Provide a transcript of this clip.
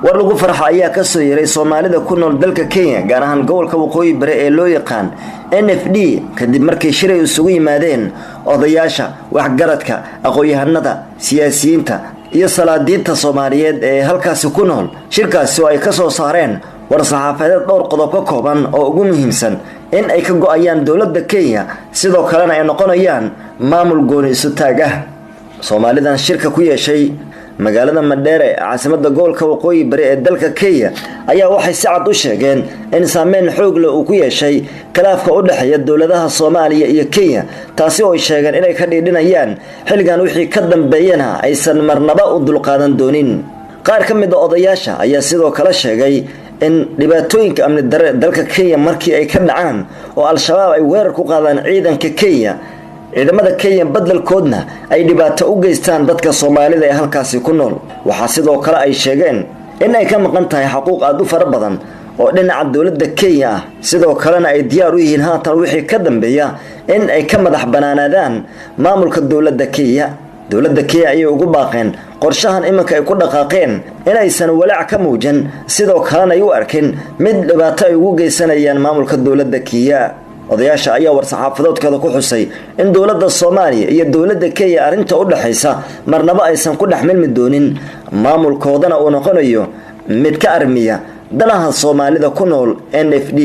war lagu farxo ayaa ka soo yeeray Soomaalida ku nool dalka Kenya gaar ahaan gobolka Waqooyi Bari ee loo yaqaan NFD kadib markii shiray isugu yimaadeen odayaasha waxgaradka aqoon-yahanada siyaasiyiinta iyo salaadiinta Soomaaliyeed ee halkaas ku nool shirkaasi oo ay ka soo saareen war saxaafadeed dhowr qodob ka kooban oo ugu muhiimsan in ay ka go'ayaan dawladda Kenya sidoo kalena ay noqonayaan maamul gooni isu taag ah Soomaalidan shirka ku yeeshay magaalada Mandera caasimadda gobolka Waqooyi Bari ee dalka Kenya ayaa waxay si cad u sheegeen in saameyn xoog leh uu ku yeeshay khilaafka u dhaxeeya dawladaha Soomaaliya iyo Kenya taasi oo ay sheegeen inay ka dhidhinayaan xilligan wixii ka dambeeyana aysan marnaba u dulqaadan doonin qaar ka mid ah odayaasha ayaa sidoo kale sheegay in dhibaatooyinka amni darre dalka Kenya markii ay ka dhacaan oo al-shabaab ay weerar ku qaadaan ciidanka Kenya ciidamada Kenya badalkoodna ay dhibaato u geystaan dadka Soomaalida ee halkaas ku nool waxa sidoo kale ay sheegeen in ay ka maqan tahay xuquuq aad u fara badan oo dhinaca dawladda Kenya sidoo kalena ay diyaar u yihiin haatan wixii ka dambeeya in ay ka madax banaanadaan maamulka dawladda Kenya ayay ugu baaqeen qorshahan iminka ay ku dhaqaaqeen in aysan walaac ka muujin sidoo kalena ay u arkeen mid dhibaato ay ugu geysanayaan maamulka dawladda Kenya odayaasha ayaa war saxaafadoodkooda ku xusay in dawladda Soomaaliya iyo dawladda Kenya arinta u dhaxaysa marnaba aysan ku dhaxmilmi doonin maamulkoodana uu noqonayo mid ka armiya danaha Soomaalida ku nool NFD